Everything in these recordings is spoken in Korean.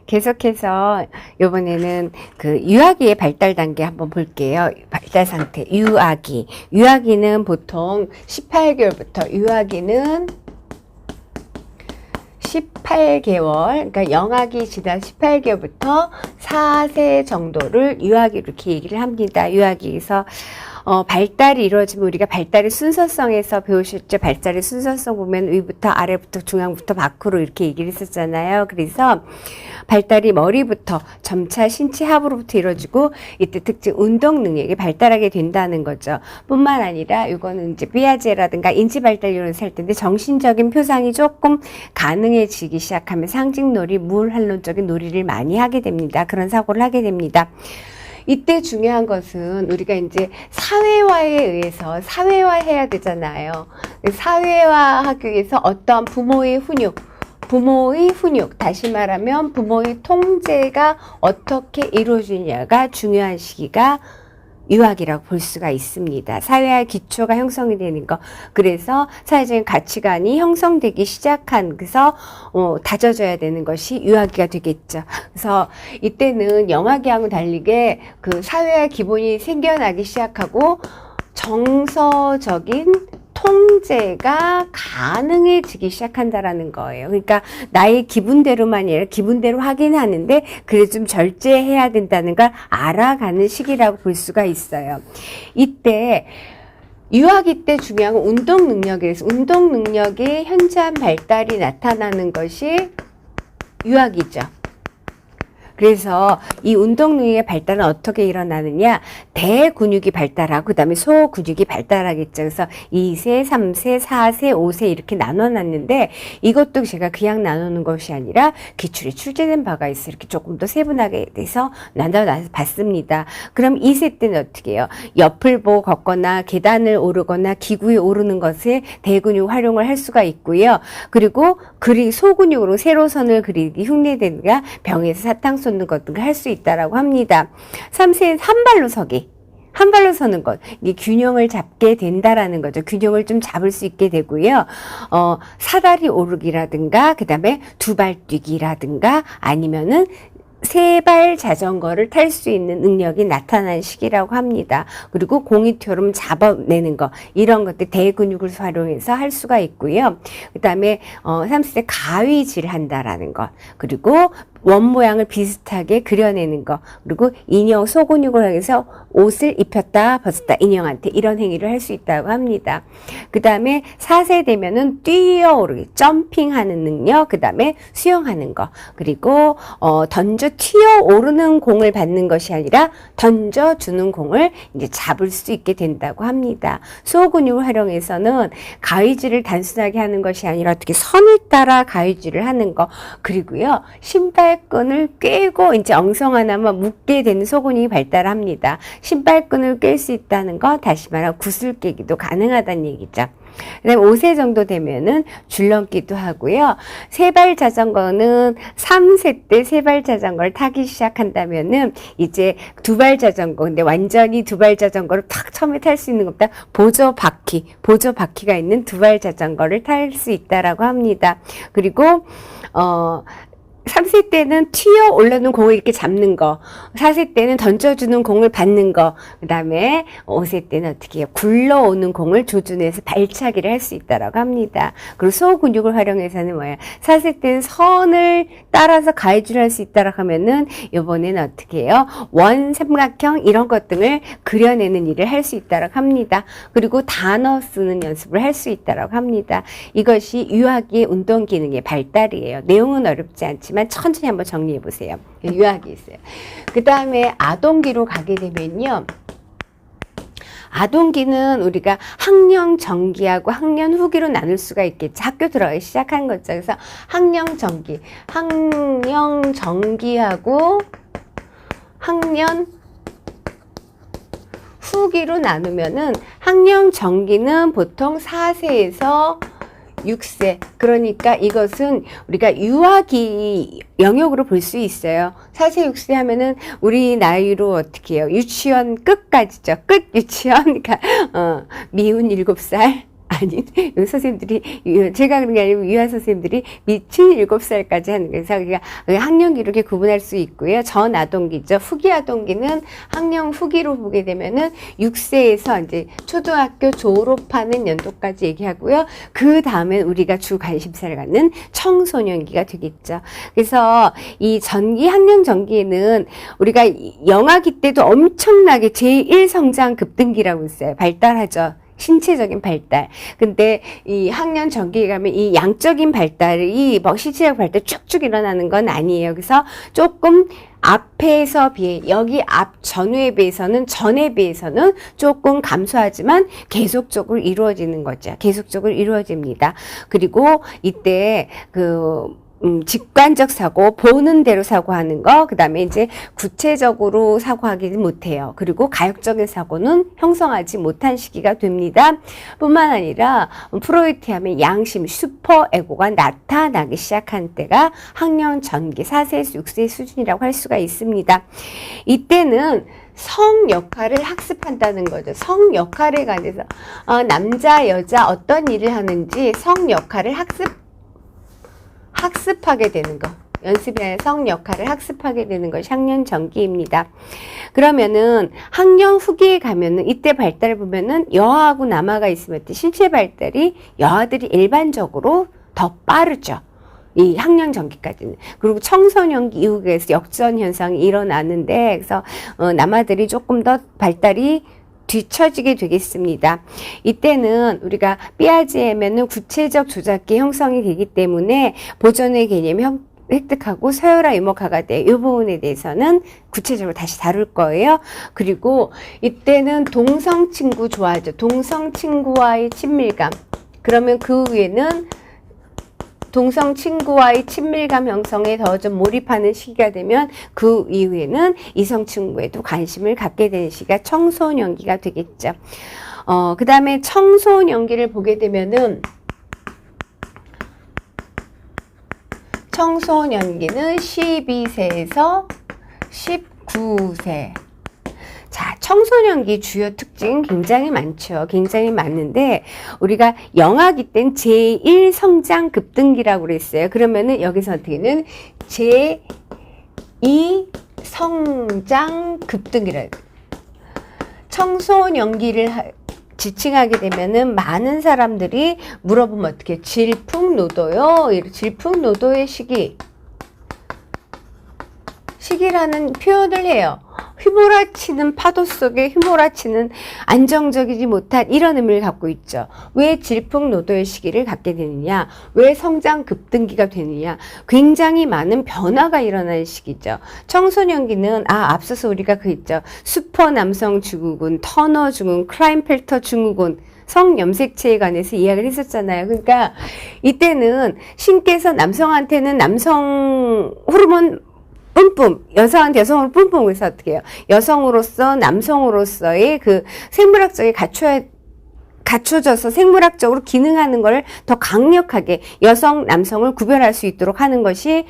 계속해서 이번에는 그 유아기의 발달 단계 한번 볼게요. 발달 상태. 유아기. 유아기는 보통 18개월부터 유아기는 18개월, 그러니까 영아기 지난 18개월부터 4세 정도를 유아기 이렇게 얘기를 합니다. 유아기에서 발달이 이루어지면 우리가 발달의 순서성에서 배우셨죠? 발달의 순서성 보면 위부터 아래부터 중앙부터 밖으로 이렇게 얘기를 했었잖아요. 그래서 발달이 머리부터 점차 신체 하부로부터 이루어지고 이때 특징 운동 능력이 발달하게 된다는 거죠. 뿐만 아니라 이거는 이제 피아제라든가 인지 발달 이론에서 할 텐데 정신적인 표상이 조금 가능해지기 시작하면 상징놀이, 무한론적인 놀이를 많이 하게 됩니다. 그런 사고를 하게 됩니다. 이때 중요한 것은 우리가 이제 사회화에 의해서 사회화해야 되잖아요. 사회화하기 위해서 어떤 부모의 훈육, 다시 말하면 부모의 통제가 어떻게 이루어지냐가 중요한 시기가 유아기라고 볼 수가 있습니다. 사회화 기초가 형성이 되는 거. 그래서 사회적인 가치관이 형성되기 시작한, 그래서 다져져야 되는 것이 유아기가 되겠죠. 그래서 이때는 영아기하고 달리게 그 사회화 기본이 생겨나기 시작하고 정서적인 통제가 가능해지기 시작한다라는 거예요. 그러니까 나의 기분대로만이 아니라 기분대로 하긴 하는데 그래 좀 절제해야 된다는 걸 알아가는 시기라고 볼 수가 있어요. 이때 유아기 때 중요한 건 운동 능력이라서 운동 능력의 현저한 발달이 나타나는 것이 유아기죠. 그래서 이 운동 능력의 발달은 어떻게 일어나느냐? 대근육이 발달하고 그 다음에 소근육이 발달하겠죠. 그래서 2세, 3세, 4세, 5세 이렇게 나눠놨는데 이것도 제가 그냥 나누는 것이 아니라 기출에 출제된 바가 있어요. 이렇게 조금 더 세분하게 돼서 나눠서 봤습니다. 그럼 2세 때는 어떻게 해요? 옆을 보고 걷거나 계단을 오르거나 기구에 오르는 것에 대근육 활용을 할 수가 있고요. 그리고 소근육으로 세로선을 그리기 흉내내기가 병에서 사탕 쏟는 것 등을 할 수 있다라고 합니다. 3세는 한 발로 서기. 한 발로 서는 것. 이게 균형을 잡게 된다라는 거죠. 균형을 좀 잡을 수 있게 되고요. 사다리 오르기라든가, 그 다음에 두 발 뛰기라든가, 아니면은 세 발 자전거를 탈 수 있는 능력이 나타난 시기라고 합니다. 그리고 공이처럼 잡아내는 거, 이런 것들 대근육을 활용해서 할 수가 있고요. 그 다음에 3세 가위질 한다라는 것, 그리고 원 모양을 비슷하게 그려내는 거, 그리고 인형 소근육을 해서 옷을 입혔다 벗었다 인형한테 이런 행위를 할 수 있다고 합니다. 그 다음에 4세 되면은 뛰어오르기, 점핑하는 능력, 그 다음에 수영하는 거, 그리고 던져 튀어오르는 공을 받는 것이 아니라 던져주는 공을 이제 잡을 수 있게 된다고 합니다. 소근육을 활용해서는 가위질을 단순하게 하는 것이 아니라 어떻게 선을 따라 가위질을 하는 거, 그리고요 신발끈을 꿰고 이제 엉성 하나만 묶게 되는 소근육이 발달합니다. 신발끈을 꿰 수 있다는 거, 다시 말하면 구슬 깨기도 가능하다는 얘기죠. 그다음에 5세 정도 되면은 줄넘기도 하고요. 세발 자전거는 3세 때 세발 자전거를 타기 시작한다면은 이제 두발 자전거, 근데 완전히 두발 자전거를 탁 처음에 탈 수 있는 것보다 보조 바퀴가 있는 두발 자전거를 탈 수 있다라고 합니다. 그리고 3세 때는 튀어 올라오는 공을 이렇게 잡는 거, 4세 때는 던져주는 공을 받는 거, 그 다음에 5세 때는 어떻게 해요? 굴러오는 공을 조준해서 발차기를 할 수 있다라고 합니다. 그리고 소근육을 활용해서는 뭐예요? 4세 때는 선을 따라서 가위질을 할 수 있다라고 하면은 이번에는 어떻게 해요? 원, 삼각형 이런 것 등을 그려내는 일을 할 수 있다라고 합니다. 그리고 단어 쓰는 연습을 할 수 있다라고 합니다. 이것이 유아기의 운동 기능의 발달이에요. 내용은 어렵지 않지만 천천히 한번 정리해 보세요. 유아기 있어요. 그 다음에 아동기로 가게 되면요. 아동기는 우리가 학령 전기하고 학년 후기로 나눌 수가 있겠죠. 학교 들어가기 시작한 거죠. 그래서 학령 전기하고 학년 후기로 나누면은 학령 전기는 보통 4세에서 6세. 그러니까 이것은 우리가 유아기 영역으로 볼 수 있어요. 4세, 6세 하면은 우리 나이로 어떻게 해요? 유치원 끝까지죠. 끝 유치원. 그러니까 미운 7살. 아니, 선생님들이, 제가 그런 게 아니고 유아 선생님들이 미친 7살까지 하는 거예요. 그래서 우리가 학령기 이렇게 구분할 수 있고요. 전 아동기죠. 후기 아동기는 학령 후기로 보게 되면은 6세에서 이제 초등학교 졸업하는 연도까지 얘기하고요. 그 다음에 우리가 주 관심사를 갖는 청소년기가 되겠죠. 그래서 이 전기, 학령 전기에는 우리가 영아기 때도 엄청나게 제1성장 급등기라고 있어요. 발달하죠. 신체적인 발달. 근데 이 학년 전기에 가면 이 양적인 발달이 뭐 신체적 발달 쭉쭉 일어나는 건 아니에요. 그래서 조금 앞에서 비해 여기 앞 전후에 비해서는 전에 비해서는 조금 감소하지만 계속적으로 이루어지는 거죠. 계속적으로 이루어집니다. 그리고 이때 직관적 사고, 보는 대로 사고하는 거, 그 다음에 이제 구체적으로 사고하기는 못해요. 그리고 가역적인 사고는 형성하지 못한 시기가 됩니다. 뿐만 아니라 프로이트 하면 양심, 슈퍼에고가 나타나기 시작한 때가 학령 전기 4세에서 6세 수준이라고 할 수가 있습니다. 이때는 성 역할을 학습한다는 거죠. 성 역할에 관해서 남자, 여자 어떤 일을 하는지 성 역할을 학습하게 되는 거. 연습이 아니라 성 역할을 학습하게 되는 것이 학년 전기입니다. 그러면은 학년 후기에 가면은 이때 발달을 보면은 여아하고 남아가 있으면 신체 발달이 여아들이 일반적으로 더 빠르죠. 이 학년 전기까지는. 그리고 청소년기 이후에서 역전 현상이 일어나는데 그래서 남아들이 조금 더 발달이 뒤처지게 되겠습니다. 이때는 우리가 삐아지에면은 구체적 조작기 형성이 되기 때문에 보존의 개념이 획득하고 서열화 유목화가 돼. 이 부분에 대해서는 구체적으로 다시 다룰 거예요. 그리고 이때는 동성 친구 좋아하죠. 동성 친구와의 친밀감. 그러면 그 위에는 동성 친구와의 친밀감 형성에 더 좀 몰입하는 시기가 되면 그 이후에는 이성 친구에도 관심을 갖게 되는 시기가 청소년기가 되겠죠. 그 다음에 청소년기를 보게 되면은 청소년기는 12세에서 19세. 자, 청소년기 주요 특징 굉장히 많죠. 굉장히 많은데 우리가 영아기 땐 제1성장 급등기라고 그랬어요. 그러면은 여기서 어떻게는 제2성장 급등기라. 청소년기를 지칭하게 되면은 많은 사람들이 물어보면 어떻게 질풍노도요? 질풍노도의 시기라는 표현을 해요. 휘몰아치는 파도 속에 휘몰아치는 안정적이지 못한 이런 의미를 갖고 있죠. 왜 질풍노도의 시기를 갖게 되느냐? 왜 성장 급등기가 되느냐? 굉장히 많은 변화가 일어나는 시기죠. 청소년기는 앞서서 우리가 있죠. 슈퍼 남성 증후군, 터너 증후군, 클라인펠터 증후군 성염색체에 관해서 이야기를 했었잖아요. 그러니까 이때는 신께서 남성한테는 남성 호르몬 뿜뿜, 여성한테 여성으로 뿜뿜. 그래서 어떻게 해요? 여성으로서 남성으로서의 그 생물학적이 갖춰져서 생물학적으로 기능하는 걸 더 강력하게 여성, 남성을 구별할 수 있도록 하는 것이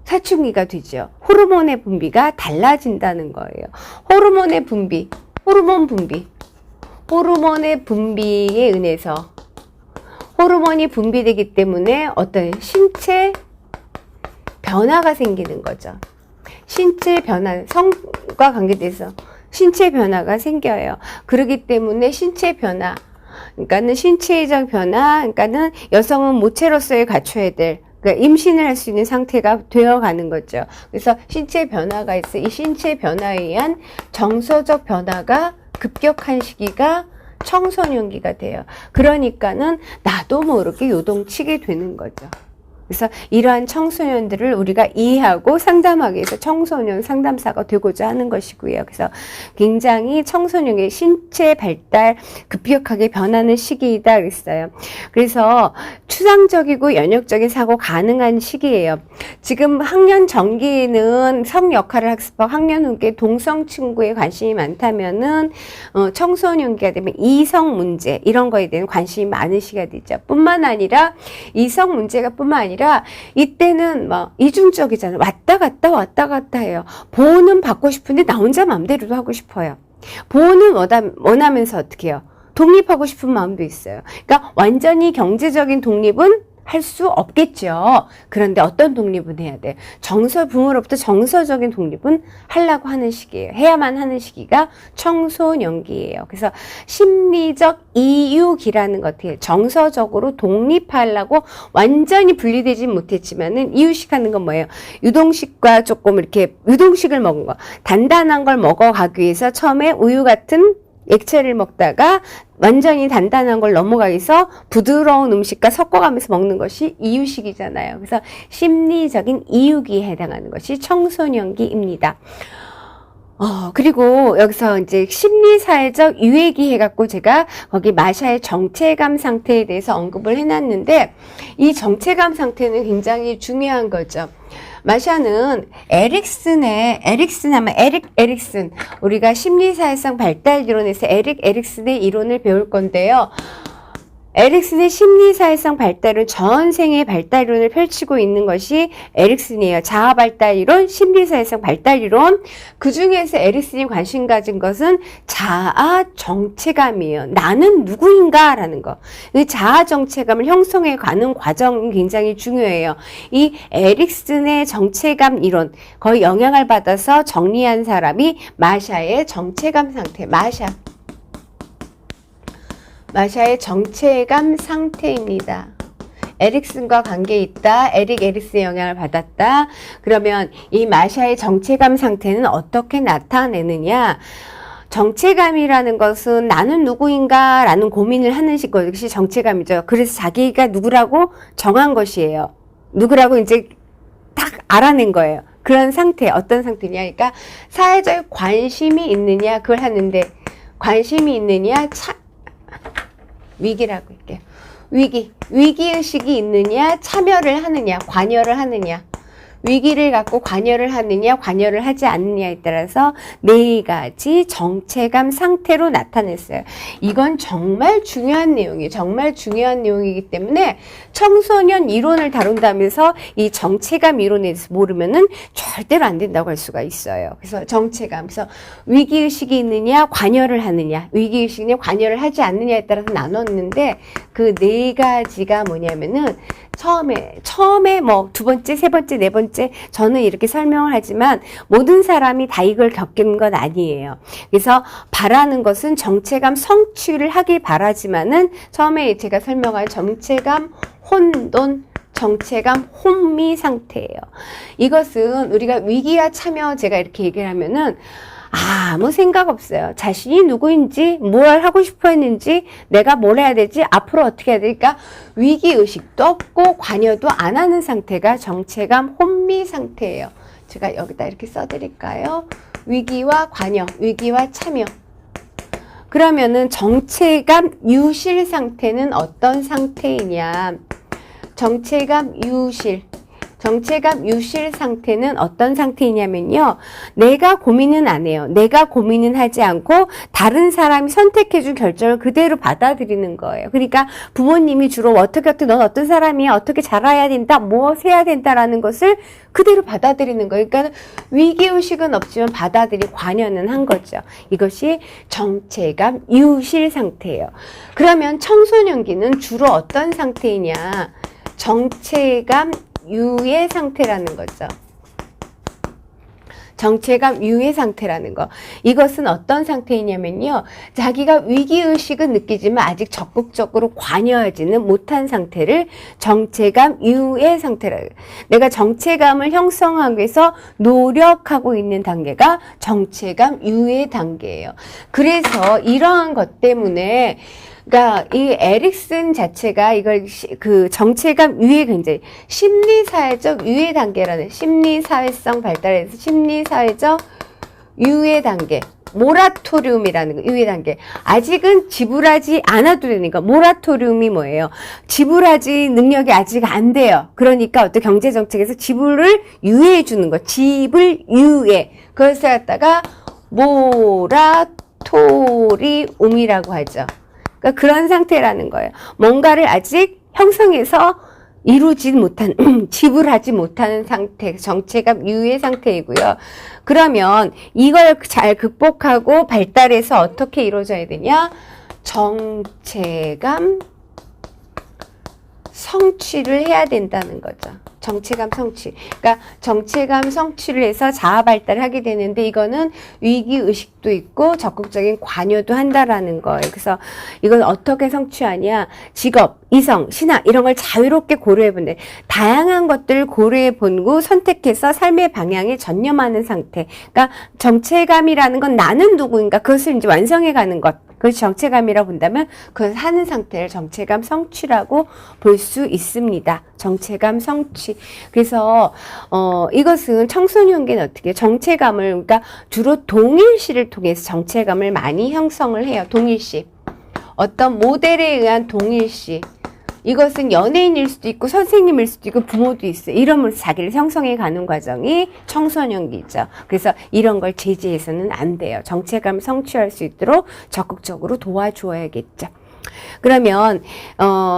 사춘기가 되죠. 호르몬의 분비가 달라진다는 거예요. 호르몬의 분비에 의해서 호르몬이 분비되기 때문에 어떤 신체 변화가 생기는 거죠. 신체 변화, 성과 관계돼서 신체 변화가 생겨요. 그렇기 때문에 신체 변화, 그러니까는 신체적 변화, 그러니까는 여성은 모체로서의 갖춰야 될, 그러니까 임신을 할 수 있는 상태가 되어가는 거죠. 그래서 신체 변화가 있어. 이 신체 변화에 의한 정서적 변화가 급격한 시기가 청소년기가 돼요. 그러니까는 나도 모르게 요동치게 되는 거죠. 그래서 이러한 청소년들을 우리가 이해하고 상담하기 위해서 청소년 상담사가 되고자 하는 것이고요. 그래서 굉장히 청소년의 신체 발달 급격하게 변하는 시기이다 그랬어요. 그래서 추상적이고 연역적인 사고 가능한 시기예요. 지금 학년 전기에는 성 역할을 학습하고 학년 후기에 동성 친구에 관심이 많다면은 청소년기가 되면 이성 문제 이런 거에 대한 관심이 많은 시기가 되죠. 뿐만 아니라 이성 문제가 뿐만 아니라 이때는 막 이중적이잖아요. 왔다 갔다 해요. 보호는 받고 싶은데 나 혼자 마음대로도 하고 싶어요. 보호는 원하면서 어떻게 해요? 독립하고 싶은 마음도 있어요. 그러니까 완전히 경제적인 독립은 할 수 없겠죠. 그런데 어떤 독립은 해야 돼? 부모로부터 정서적인 독립은 하려고 하는 시기예요. 해야만 하는 시기가 청소년기예요. 그래서 심리적 이육이라는 것들, 정서적으로 독립하려고 완전히 분리되지 못했지만은 이유식 하는 건 뭐예요? 유동식과 조금 이렇게 유동식을 먹은 거, 단단한 걸 먹어가기 위해서 처음에 우유 같은 액체를 먹다가 완전히 단단한 걸 넘어가기 위해서 부드러운 음식과 섞어가면서 먹는 것이 이유식이잖아요. 그래서 심리적인 이육에 해당하는 것이 청소년기입니다. 그리고 여기서 이제 심리사회적 유예기 해갖고 제가 거기 마샤의 정체감 상태에 대해서 언급을 해놨는데, 이 정체감 상태는 굉장히 중요한 거죠. 마샤는 에릭슨 하면 에릭 에릭슨, 우리가 심리사회성 발달 이론에서 에릭 에릭슨의 이론을 배울 건데요. 에릭슨의 심리사회성 발달은 전 세계의 발달 이론을 펼치고 있는 것이 에릭슨이에요. 자아 발달 이론, 심리사회성 발달 이론. 그 중에서 에릭슨이 관심 가진 것은 자아 정체감이에요. 나는 누구인가? 라는 거. 이 자아 정체감을 형성해 가는 과정이 굉장히 중요해요. 이 에릭슨의 정체감 이론, 거의 영향을 받아서 정리한 사람이 마샤의 정체감 상태, 마샤의 정체감 상태입니다. 에릭슨과 관계 있다. 에릭 에릭슨의 영향을 받았다. 그러면 이 마샤의 정체감 상태는 어떻게 나타내느냐? 정체감이라는 것은 나는 누구인가 라는 고민을 하는 것이 정체감이죠. 그래서 자기가 누구라고 정한 것이에요. 누구라고 이제 딱 알아낸 거예요. 그런 상태, 어떤 상태냐? 그러니까 사회적 관심이 있느냐, 그걸 하는데, 관심이 있느냐, 위기라고 할게요. 위기의식이 있느냐, 참여를 하느냐, 관여를 하느냐. 위기를 갖고 관여를 하느냐, 관여를 하지 않느냐에 따라서 4가지 정체감 상태로 나타냈어요. 이건 정말 중요한 내용이에요. 정말 중요한 내용이기 때문에 청소년 이론을 다룬다면서 이 정체감 이론에 대해서 모르면은 절대로 안 된다고 할 수가 있어요. 그래서 정체감, 그래서 위기의식이 있느냐, 관여를 하느냐, 위기의식이냐, 관여를 하지 않느냐에 따라서 나눴는데, 그 4가지가 뭐냐면은 처음에 뭐 2번째, 3번째, 4번째 저는 이렇게 설명을 하지만 모든 사람이 다 이걸 겪는 건 아니에요. 그래서 바라는 것은 정체감 성취를 하길 바라지만은 처음에 제가 설명한 정체감 혼돈, 정체감 혼미 상태예요. 이것은 우리가 위기와 참여, 제가 이렇게 얘기를 하면은 아무 생각 없어요. 자신이 누구인지, 뭘 하고 싶어 했는지, 내가 뭘 해야 되지, 앞으로 어떻게 해야 될까, 위기의식도 없고 관여도 안 하는 상태가 정체감 혼미 상태예요. 제가 여기다 이렇게 써드릴까요? 위기와 관여, 위기와 참여. 그러면은 정체감 유실 상태는 어떤 상태이냐? 정체감 유실 상태는 어떤 상태이냐면요. 내가 고민은 안 해요. 내가 고민은 하지 않고 다른 사람이 선택해준 결정을 그대로 받아들이는 거예요. 그러니까 부모님이 주로 어떻게 넌 어떤 사람이야, 어떻게 자라야 된다, 무엇 해야 된다라는 것을 그대로 받아들이는 거예요. 그러니까 위기의식은 없지만 받아들이고 관여는 한 거죠. 이것이 정체감 유실 상태예요. 그러면 청소년기는 주로 어떤 상태이냐? 정체감 유예 상태라는 거죠. 정체감 유예 상태라는 거. 이것은 어떤 상태이냐면요. 자기가 위기의식은 느끼지만 아직 적극적으로 관여하지는 못한 상태를 정체감 유예 상태라. 내가 정체감을 형성하기 위해서 노력하고 있는 단계가 정체감 유예 단계예요. 그래서 이러한 것 때문에 그러니까 이 에릭슨 자체가 이걸 그 정체감 유예 굉장히 심리사회적 유예 단계라는, 심리사회성 발달에서 심리사회적 유예 단계, 모라토리움이라는 거, 유예 단계. 아직은 지불하지 않아도 되는 거. 모라토리움이 뭐예요? 지불하지 능력이 아직 안 돼요. 그러니까 어떤 경제정책에서 지불을 유예해 주는 거. 지불 유예. 그것을 갖다가 모라토리움이라고 하죠. 그러니까 그런 상태라는 거예요. 뭔가를 아직 형성해서 이루지 못한, 지불하지 못하는 상태, 정체감 유예 상태이고요. 그러면 이걸 잘 극복하고 발달해서 어떻게 이루어져야 되냐? 정체감 성취를 해야 된다는 거죠. 정체감 성취. 그러니까 정체감 성취를 해서 자아 발달을 하게 되는데 이거는 위기 의식도 있고 적극적인 관여도 한다라는 거예요. 그래서 이건 어떻게 성취하냐? 직업, 이성, 신앙 이런 걸 자유롭게 고려해 본대. 다양한 것들을 고려해 본고 선택해서 삶의 방향에 전념하는 상태. 그러니까 정체감이라는 건 나는 누구인가 그것을 이제 완성해 가는 것. 그것이 정체감이라고 본다면 그걸 하는 상태를 정체감 성취라고 볼 수 있습니다. 정체감 성취. 그래서 이것은 청소년기는 어떻게 해요? 정체감을 그러니까 주로 동일시를 통해서 정체감을 많이 형성을 해요. 동일시. 어떤 모델에 의한 동일시. 이것은 연예인일 수도 있고 선생님일 수도 있고 부모도 있어요. 이러면서 자기를 형성해 가는 과정이 청소년기죠. 그래서 이런 걸 제지해서는 안 돼요. 정체감 성취할 수 있도록 적극적으로 도와줘야겠죠. 그러면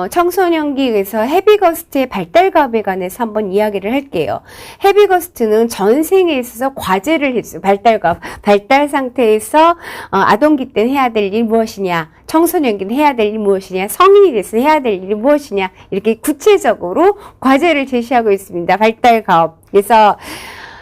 청소년기에서 헤비거스트의 발달과업에 관해서 한번 이야기를 할게요. 헤비거스트는 전생에 있어서 과제를 했어요. 발달과업. 발달 상태에서 아동기 때는 해야 될 일이 무엇이냐, 청소년기는 해야 될 일이 무엇이냐, 성인이 돼서 해야 될 일이 무엇이냐, 이렇게 구체적으로 과제를 제시하고 있습니다. 발달과업. 그래서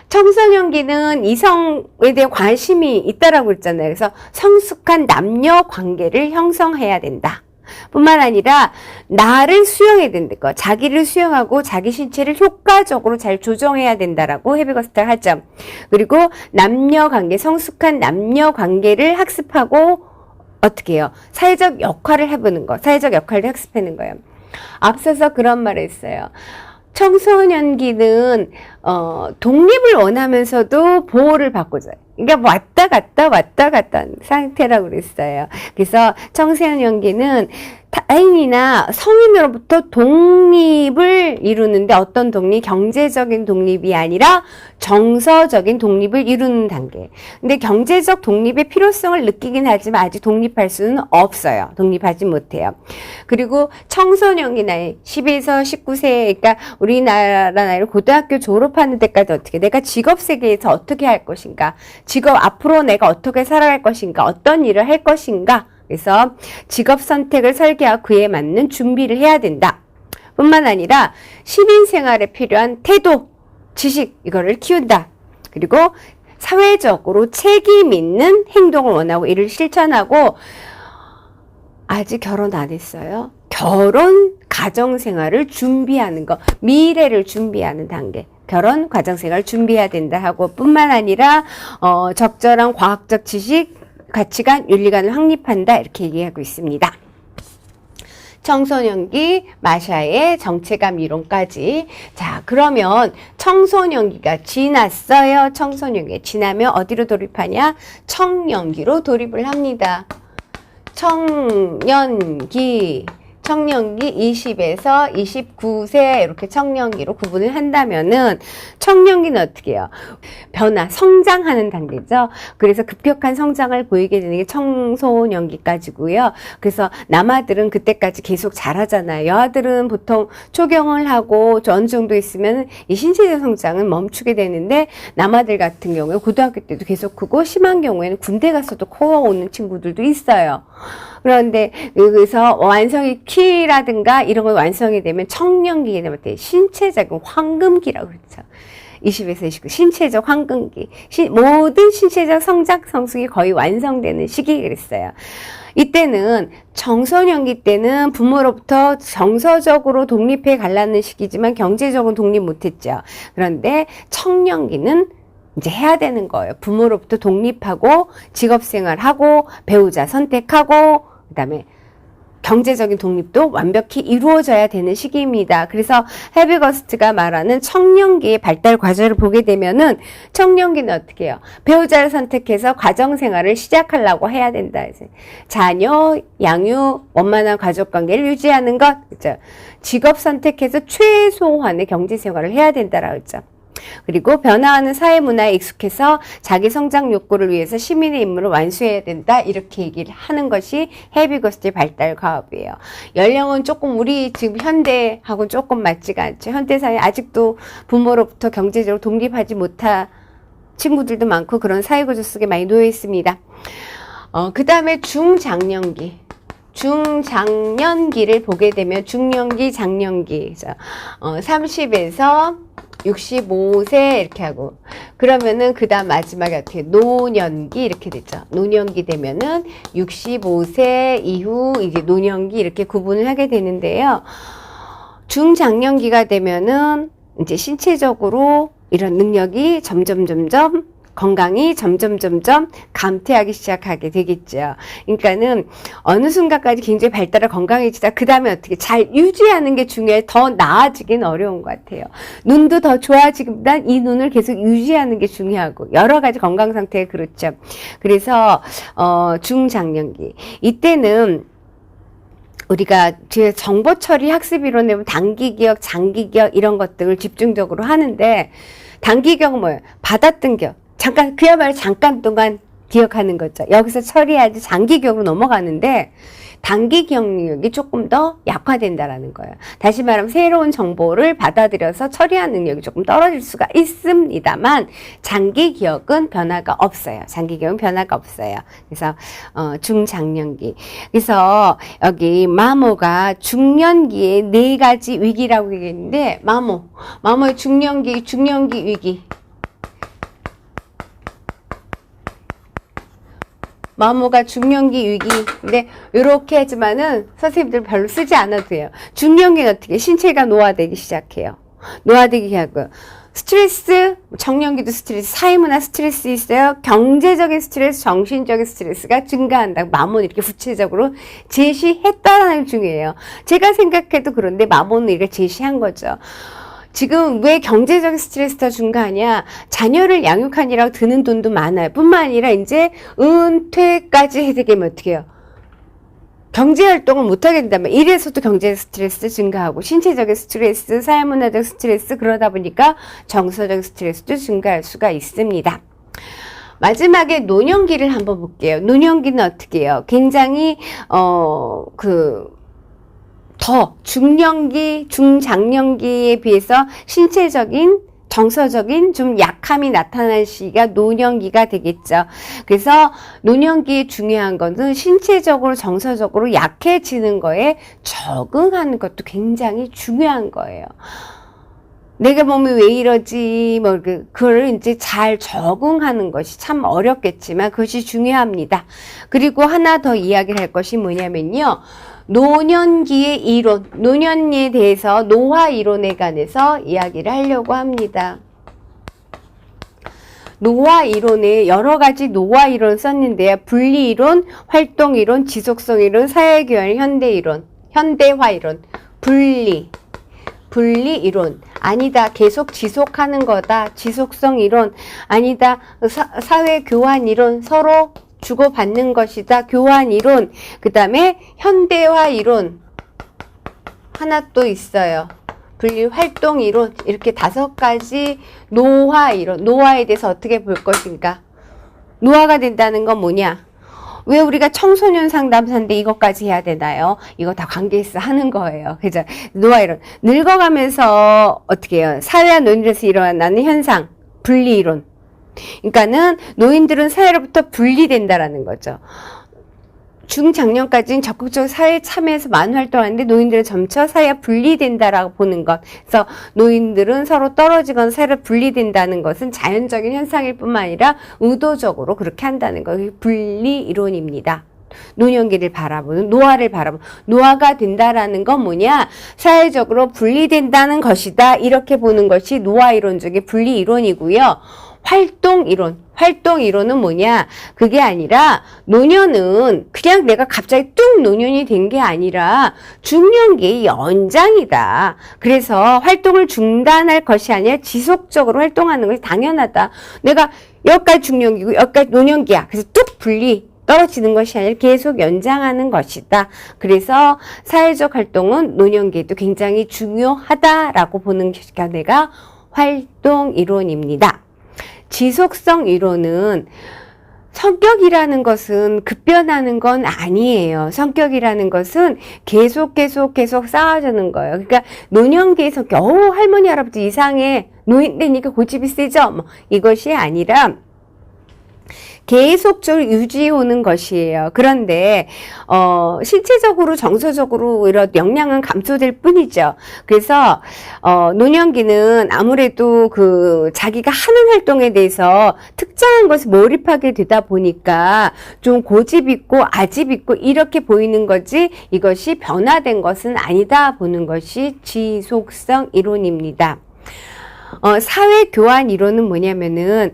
청소년기는 이성에 대해 관심이 있다라고 했잖아요. 그래서 성숙한 남녀 관계를 형성해야 된다. 뿐만 아니라 나를 수용해야 된다. 자기를 수용하고 자기 신체를 효과적으로 잘 조정해야 된다라고 헤비거스트가 하죠. 그리고 남녀 관계, 성숙한 남녀 관계를 학습하고 어떻게 해요? 사회적 역할을 해보는 거. 사회적 역할을 학습하는 거예요. 앞서서 그런 말을 했어요. 청소년기는 독립을 원하면서도 보호를 받고자 해요. 그러니까 왔다 갔다 하는 상태라고 그랬어요. 그래서 청소년기는 타인이나 성인으로부터 독립을 이루는데 어떤 독립? 경제적인 독립이 아니라 정서적인 독립을 이루는 단계. 근데 경제적 독립의 필요성을 느끼긴 하지만 아직 독립할 수는 없어요. 독립하지 못해요. 그리고 청소년기 나이 10에서 19세, 그러니까 우리나라 나이로 고등학교 졸업하는 데까지 어떻게 내가 직업 세계에서 어떻게 할 것인가, 직업 앞으로 내가 어떻게 살아갈 것인가, 어떤 일을 할 것인가. 그래서 직업 선택을 설계하고 그에 맞는 준비를 해야 된다. 뿐만 아니라 시민 생활에 필요한 태도, 지식 이거를 키운다. 그리고 사회적으로 책임 있는 행동을 원하고 이를 실천하고 아직 결혼 안 했어요. 결혼, 가정생활을 준비하는 거, 미래를 준비하는 단계. 결혼, 가정생활을 준비해야 된다 하고 뿐만 아니라 적절한 과학적 지식, 가치관, 윤리관을 확립한다 이렇게 얘기하고 있습니다. 청소년기, 마샤의 정체감 이론까지. 자, 그러면 청소년기가 지났어요. 청소년기 지나면 어디로 돌입하냐? 청년기로 돌입을 합니다. 청년기 20에서 29세 이렇게 청년기로 구분을 한다면은 청년기는 어떻게 해요? 변화, 성장하는 단계죠. 그래서 급격한 성장을 보이게 되는 게 청소년기까지고요. 그래서 남아들은 그때까지 계속 자라잖아요. 여아들은 보통 초경을 하고 어느 정도 있으면 이 신체적 성장은 멈추게 되는데 남아들 같은 경우에 고등학교 때도 계속 크고 심한 경우에는 군대 가서도 커오는 친구들도 있어요. 그런데 여기서 완성이 키라든가 이런 걸 완성이 되면 청년기에 되면 신체적인 황금기라고 그러죠. 20에서 29 신체적 황금기. 모든 신체적 성장 성숙이 거의 완성되는 시기 그랬어요. 이때는 청소년기 때는 부모로부터 정서적으로 독립해 갈라는 시기지만 경제적으로 독립 못했죠. 그런데 청년기는 이제 해야 되는 거예요. 부모로부터 독립하고 직업생활하고 배우자 선택하고 그다음에 경제적인 독립도 완벽히 이루어져야 되는 시기입니다. 그래서 헤비거스트가 말하는 청년기의 발달 과정을 보게 되면은 청년기는 어떻게 해요? 배우자를 선택해서 가정생활을 시작하려고 해야 된다. 자녀, 양육, 원만한 가족관계를 유지하는 것, 그렇죠? 직업 선택해서 최소한의 경제생활을 해야 된다라고 했죠. 그리고 변화하는 사회 문화에 익숙해서 자기 성장 욕구를 위해서 시민의 임무를 완수해야 된다. 이렇게 얘기를 하는 것이 헤비거스트의 발달 과업이에요. 연령은 조금 우리 지금 현대하고 조금 맞지가 않죠. 현대사회 아직도 부모로부터 경제적으로 독립하지 못한 친구들도 많고 그런 사회구조 속에 많이 놓여 있습니다. 그 다음에 중장년기. 중장년기를 보게 되면 중년기, 장년기 30에서 65세 이렇게 하고 그러면은 그 다음 마지막에 어떻게 노년기 이렇게 되죠. 노년기 되면은 65세 이후 이제 노년기 이렇게 구분을 하게 되는데요. 중장년기가 되면은 이제 신체적으로 이런 능력이 점점 건강이 점점 감퇴하기 시작하게 되겠죠. 그러니까는 어느 순간까지 굉장히 발달을 건강해지다 그 다음에 어떻게 잘 유지하는 게 중요해. 더 나아지긴 어려운 것 같아요. 눈도 더 좋아지기보단 이 눈을 계속 유지하는 게 중요하고 여러 가지 건강 상태가 그렇죠. 그래서 중장년기 이때는 우리가 뒤에 정보 처리 학습 이론에 보면 단기 기억, 장기 기억 이런 것들을 집중적으로 하는데 단기 기억은 뭐예요? 받았던 기억. 잠깐 그야말로 잠깐 동안 기억하는 거죠. 여기서 처리해야지 장기 기억으로 넘어가는데 단기 기억력이 조금 더 약화된다라는 거예요. 다시 말하면 새로운 정보를 받아들여서 처리하는 능력이 조금 떨어질 수가 있습니다만 장기 기억은 변화가 없어요. 장기 기억은 변화가 없어요. 그래서 중장년기. 그래서 여기 마모가 중년기의 4가지 위기라고 얘기했는데 마모의 중년기 위기. 마모가 중년기 위기. 근데 요렇게 하지만은 선생님들 별로 쓰지 않아도 돼요. 중년기는 어떻게? 신체가 노화되기 시작해요. 노화되기 하고 스트레스, 청년기도 스트레스, 사회문화 스트레스 있어요. 경제적인 스트레스, 정신적인 스트레스가 증가한다. 마모는 이렇게 구체적으로 제시했다라는 게 중요해요. 제가 생각해도 그런데 마모는 이렇게 제시한 거죠. 지금 왜 경제적 스트레스가 증가하냐? 자녀를 양육하느라고 드는 돈도 많아요. 뿐만 아니라 이제 은퇴까지 해야 되면 어떻게 해요? 경제활동을 못하게 된다면 이래서도 경제 스트레스 증가하고 신체적인 스트레스, 사회문화적 스트레스 그러다 보니까 정서적 스트레스도 증가할 수가 있습니다. 마지막에 노년기를 한번 볼게요. 노년기는 어떻게 해요? 굉장히 더 중년기, 중장년기에 비해서 신체적인, 정서적인 좀 약함이 나타날 시기가 노년기가 되겠죠. 그래서 노년기에 중요한 것은 신체적으로, 정서적으로 약해지는 거에 적응하는 것도 굉장히 중요한 거예요. 내가 몸이 왜 이러지, 그걸 이제 잘 적응하는 것이 참 어렵겠지만 그것이 중요합니다. 그리고 하나 더 이야기를 할 것이 뭐냐면요. 노년기의 이론, 노년에 대해서 노화 이론에 관해서 이야기를 하려고 합니다. 노화 이론에 여러 가지 노화 이론 썼는데요. 분리 이론, 활동 이론, 지속성 이론, 사회교양, 현대 이론, 현대화 이론, 분리 이론. 아니다. 계속 지속하는 거다. 지속성 이론. 아니다. 사회 교환 이론. 서로 주고받는 것이다. 교환 이론. 그 다음에 현대화 이론. 하나 또 있어요. 분리 활동 이론. 이렇게 5가지 노화 이론. 노화에 대해서 어떻게 볼 것인가. 노화가 된다는 건 뭐냐. 왜 우리가 청소년 상담사인데 이것까지 해야 되나요? 이거 다 관계에서 하는 거예요. 그죠? 노화 이론. 늙어가면서 어떻게 해요? 사회와 노인들에서 일어나는 현상. 분리 이론. 그러니까는 노인들은 사회로부터 분리된다라는 거죠. 중장년까지는 적극적으로 사회에 참여해서 많은 활동하는데 노인들은 점차 사회와 분리된다라고 보는 것. 그래서 노인들은 서로 떨어지거나 사회로 분리된다는 것은 자연적인 현상일 뿐만 아니라 의도적으로 그렇게 한다는 것. 분리 이론입니다. 노년기를 바라보는, 노화를 바라보는, 노화가 된다라는 건 뭐냐? 사회적으로 분리된다는 것이다. 이렇게 보는 것이 노화 이론적인 분리 이론이고요. 활동 이론은 뭐냐? 그게 아니라 노년은 그냥 내가 갑자기 뚝 노년이 된 게 아니라 중년기의 연장이다. 그래서 활동을 중단할 것이 아니라 지속적으로 활동하는 것이 당연하다. 내가 여기까지 중년기고 여기까지 노년기야. 그래서 뚝 떨어지는 것이 아니라 계속 연장하는 것이다. 그래서 사회적 활동은 노년기에도 굉장히 중요하다라고 보는 견해가 활동 이론입니다. 지속성 이론은 성격이라는 것은 급변하는 건 아니에요. 성격이라는 것은 계속 쌓아주는 거예요. 그러니까 노년기에서 겨우 할머니 할아버지 이상해 노인 되니까 고집이 세죠. 이것이 아니라 계속적으로 유지해 오는 것이에요. 그런데 신체적으로 정서적으로 이런 영향은 감소될 뿐이죠. 그래서 노년기는 아무래도 그 자기가 하는 활동에 대해서 특정한 것에 몰입하게 되다 보니까 좀 고집 있고 아집 있고 이렇게 보이는 거지, 이것이 변화된 것은 아니다 보는 것이 지속성 이론입니다. 사회 교환 이론은 뭐냐면은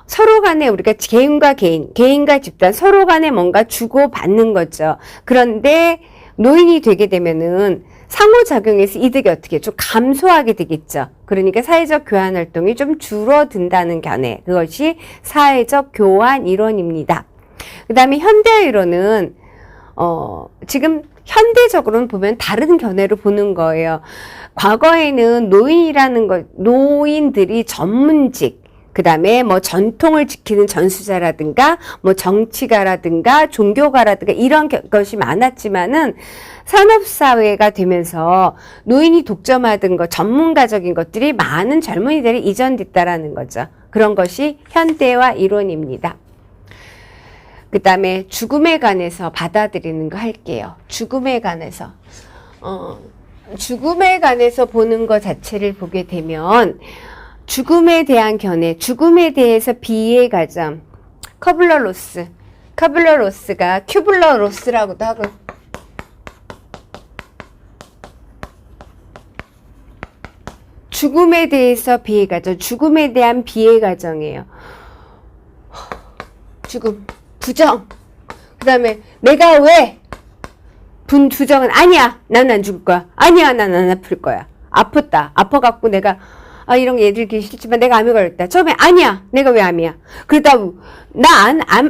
서로 간에 우리가 개인과 개인, 개인과 집단 서로 간에 뭔가 주고받는 거죠. 그런데 노인이 되게 되면은 상호작용에서 이득이 어떻게 좀 감소하게 되겠죠. 그러니까 사회적 교환 활동이 좀 줄어든다는 견해. 그것이 사회적 교환 이론입니다. 그 다음에 현대 이론은 지금 현대적으로는 보면 다른 견해로 보는 거예요. 과거에는 노인이라는 것, 노인들이 전문직, 그 다음에 뭐 전통을 지키는 전수자라든가, 뭐 정치가라든가, 종교가라든가 이런 것이 많았지만은 산업사회가 되면서 노인이 독점하던 것, 전문가적인 것들이 많은 젊은이들이 이전됐다라는 거죠. 그런 것이 현대화 이론입니다. 그 다음에 죽음에 관해서 받아들이는 거 할게요. 죽음에 관해서. 죽음에 관해서 보는 것 자체를 보게 되면 죽음에 대한 견해, 죽음에 대해서 비의 가정, 커블러로스가 큐블러로스라고도 하고, 죽음에 대해서 비의 가정, 죽음에 대한 비의 가정이에요. 죽음, 부정. 그 다음에 내가 왜? 부정은 아니야, 난 안 죽을 거야. 아니야, 난 안 아플 거야. 아파갖고 내가 이런 게 얘들 듣기 싫지만 내가 암이 걸렸다. 처음에 아니야, 내가 왜 암이야? 그러다 나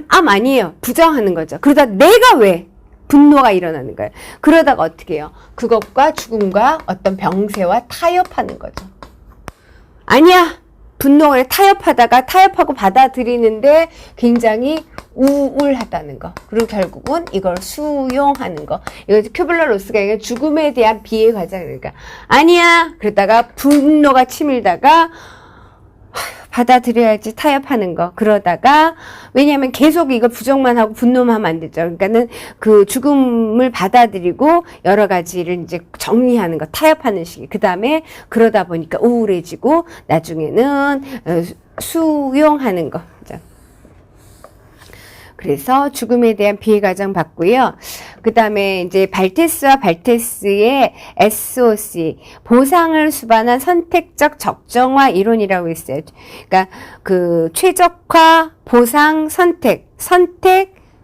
암 아니에요. 부정하는 거죠. 그러다 내가 왜? 분노가 일어나는 거예요. 그러다가 어떻게 해요? 그것과 죽음과 어떤 병세와 타협하는 거죠. 아니야, 분노를 타협하고 받아들이는데 굉장히 우울하다는 거. 그리고 결국은 이걸 수용하는 거. 이거 큐블러로스가 죽음에 대한 비의 과정이니까. 아니야! 그러다가 분노가 치밀다가 받아들여야지 타협하는 거. 그러다가 왜냐하면 계속 이거 부정만 하고 분노만 하면 안 되죠. 그러니까는 그 죽음을 받아들이고 여러 가지를 이제 정리하는 거, 타협하는 시기. 그 다음에 그러다 보니까 우울해지고 나중에는 수용하는 거. 그래서 죽음에 대한 비의 가정 봤고요. 그 다음에 이제 발테스와 발테스의 SOC, 보상을 수반한 선택적 적정화 이론이라고 있어요. 그러니까 그 최적화, 보상, 선택,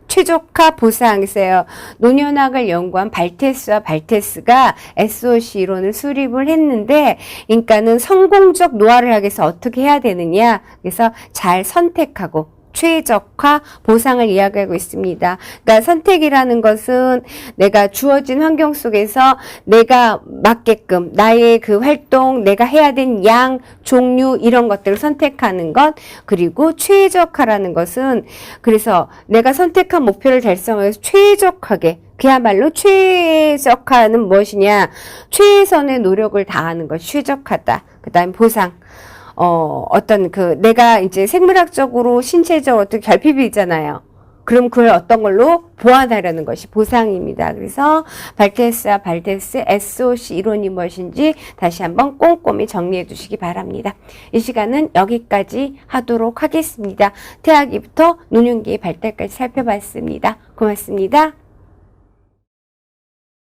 최적화, 보상 있어요. 노년학을 연구한 발테스와 발테스가 SOC 이론을 수립을 했는데, 그러니까는 성공적 노화를 하기 위해서 어떻게 해야 되느냐. 그래서 잘 선택하고, 최적화, 보상을 이야기하고 있습니다. 그러니까 선택이라는 것은 내가 주어진 환경 속에서 내가 맞게끔 나의 그 활동, 내가 해야 된 양, 종류 이런 것들을 선택하는 것. 그리고 최적화라는 것은 그래서 내가 선택한 목표를 달성하기 위해서 최적하게, 그야말로 최적화는 무엇이냐? 최선의 노력을 다하는 것이 최적화다. 그 다음에 보상. 어떤 내가 이제 생물학적으로 신체적으로 어떤 결핍이 있잖아요. 그럼 그걸 어떤 걸로 보완하려는 것이 보상입니다. 그래서 발테스와 발테스 SOC 이론이 무엇인지 다시 한번 꼼꼼히 정리해 두시기 바랍니다. 이 시간은 여기까지 하도록 하겠습니다. 태아기부터 노년기의 발달까지 살펴봤습니다. 고맙습니다.